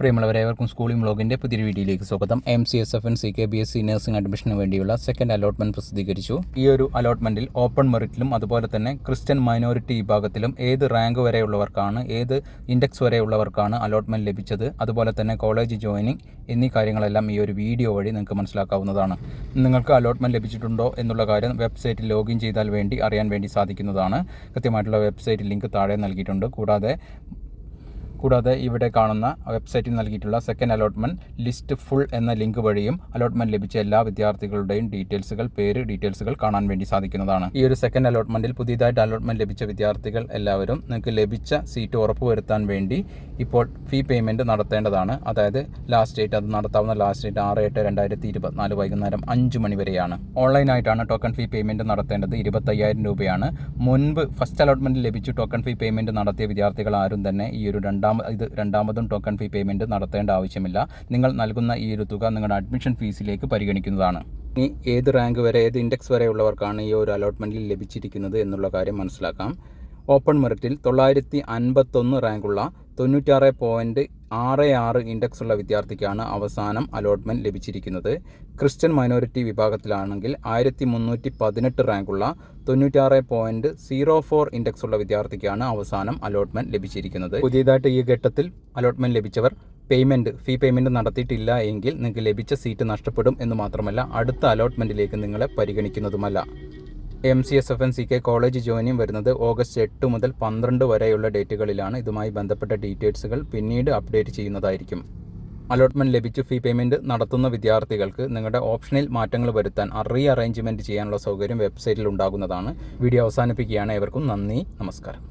പ്രിയമുള്ളവരെ, ഏവർക്കും സ്കൂളിംഗ് വ്ളോഗിൻ്റെ പുതിയൊരു വീഡിയോയിലേക്ക് സ്വാഗതം. MCSFN CK BSc നഴ്സിംഗ് അഡ്മിഷന് വേണ്ടിയുള്ള സെക്കൻഡ് അലോട്ട്മെന്റ് പ്രസിദ്ധീകരിച്ചു. ഈ ഒരു അലോട്ട്മെന്റിൽ ഓപ്പൺ മെറിറ്റിലും അതുപോലെ തന്നെ ക്രിസ്ത്യൻ മൈനോറിറ്റി വിഭാഗത്തിലും ഏത് റാങ്ക് വരെയുള്ളവർക്കാണ്, ഏത് ഇൻഡെക്സ് വരെയുള്ളവർക്കാണ് അലോട്ട്മെന്റ് ലഭിച്ചത്, അതുപോലെ തന്നെ കോളേജ് ജോയിനിങ് എന്നീ കാര്യങ്ങളെല്ലാം ഈ ഒരു വീഡിയോ വഴി നിങ്ങൾക്ക് മനസ്സിലാക്കാവുന്നതാണ്. നിങ്ങൾക്ക് അലോട്ട്മെന്റ് ലഭിച്ചിട്ടുണ്ടോ എന്നുള്ള കാര്യം വെബ്സൈറ്റിൽ ലോഗിൻ ചെയ്താൽ അറിയാൻ വേണ്ടി സാധിക്കുന്നതാണ്. കൃത്യമായിട്ടുള്ള വെബ്സൈറ്റ് ലിങ്ക് താഴെ നൽകിയിട്ടുണ്ട്. കൂടാതെ ഇവിടെ കാണുന്ന വെബ്സൈറ്റിൽ നൽകിയിട്ടുള്ള സെക്കൻഡ് അലോട്ട്മെന്റ് ലിസ്റ്റ് ഫുൾ എന്ന ലിങ്ക് വഴിയും അലോട്ട്മെന്റ് ലഭിച്ച എല്ലാ വിദ്യാർത്ഥികളുടെയും ഡീറ്റെയിൽസുകൾ കാണാൻ വേണ്ടി സാധിക്കുന്നതാണ്. ഈ ഒരു സെക്കൻഡ് അലോട്ട്മെന്റിൽ പുതിയതായിട്ട് അലോട്ട്മെന്റ് ലഭിച്ച വിദ്യാർത്ഥികൾ എല്ലാവരും നിങ്ങൾക്ക് ലഭിച്ച സീറ്റ് ഉറപ്പുവരുത്താൻ വേണ്ടി ഇപ്പോൾ ഫീ പേയ്മെന്റ് നടത്തേണ്ടതാണ്. അതായത് ലാസ്റ്റ് ഡേറ്റ്, അത് നടത്താവുന്ന ലാസ്റ്റ് ഡേറ്റ് 6/8/2024 വൈകുന്നേരം 5 മണി വരെയാണ്. ഓൺലൈനായിട്ടാണ് ടോക്കൺ ഫീ പേയ്മെന്റ് നടത്തേണ്ടത്. 25,000 രൂപയാണ്. മുൻപ് ഫസ്റ്റ് അലോട്ട്മെന്റ് ലഭിച്ചു ടോക്കൺ ഫീ പേയ്മെന്റ് നടത്തിയ വിദ്യാർത്ഥികൾ ആരും തന്നെ ഈ ഒരു രണ്ടാമതും ടോക്കൺ ഫീ പേയ്മെന്റ് നടത്തേണ്ട ആവശ്യമില്ല. നിങ്ങൾ നൽകുന്ന ഈ ഒരു തുക നിങ്ങളുടെ അഡ്മിഷൻ ഫീസിലേക്ക് പരിഗണിക്കുന്നതാണ്. ഇനി ഏത് റാങ്ക് വരെ, ഏത് ഇൻഡെക്സ് വരെ ഉള്ളവർക്കാണ് ഈ ഒരു അലോട്ട്മെന്റിൽ ലഭിച്ചിരിക്കുന്നത് എന്നുള്ള കാര്യം മനസ്സിലാക്കാം. ഓപ്പൺ മെറിറ്റിൽ 951 റാങ്കുള്ള 96.66 ഇൻഡെക്സ് ഉള്ള വിദ്യാർത്ഥിക്കാണ് അവസാനം അലോട്ട്മെന്റ് ലഭിച്ചിരിക്കുന്നത്. ക്രിസ്ത്യൻ മൈനോറിറ്റി വിഭാഗത്തിലാണെങ്കിൽ 1318 റാങ്കുള്ള 96.04 ഇൻഡെക്സ് ഉള്ള വിദ്യാർത്ഥിക്കാണ് അവസാനം അലോട്ട്മെന്റ് ലഭിച്ചിരിക്കുന്നത്. പുതിയതായിട്ട് ഈ ഘട്ടത്തിൽ അലോട്ട്മെന്റ് ലഭിച്ചവർ ഫീ പേയ്മെന്റ് നടത്തിയിട്ടില്ല എങ്കിൽ നിങ്ങൾക്ക് ലഭിച്ച സീറ്റ് നഷ്ടപ്പെടും എന്ന് മാത്രമല്ല, അടുത്ത അലോട്ട്മെന്റിലേക്ക് നിങ്ങളെ പരിഗണിക്കുന്നതുമല്ല. MCSFN CK കോളേജ് ജോയിനിങ് വരുന്നത് ഓഗസ്റ്റ് 8 മുതൽ 12 വരെയുള്ള ഡേറ്റുകളിലാണ്. ഇതുമായി ബന്ധപ്പെട്ട ഡീറ്റെയിൽസുകൾ പിന്നീട് അപ്ഡേറ്റ് ചെയ്യുന്നതായിരിക്കും. അലോട്ട്മെന്റ് ലഭിച്ചു ഫീ പേയ്മെന്റ് നടത്തുന്ന വിദ്യാർത്ഥികൾക്ക് നിങ്ങളുടെ ഓപ്ഷനിൽ മാറ്റങ്ങൾ വരുത്താൻ അറേഞ്ച്മെന്റ് ചെയ്യാനുള്ള സൗകര്യം വെബ്സൈറ്റിൽ ഉണ്ടാകുന്നതാണ്. വീഡിയോ അവസാനിപ്പിക്കുകയാണ്. ഏവർക്കും നന്ദി, നമസ്കാരം.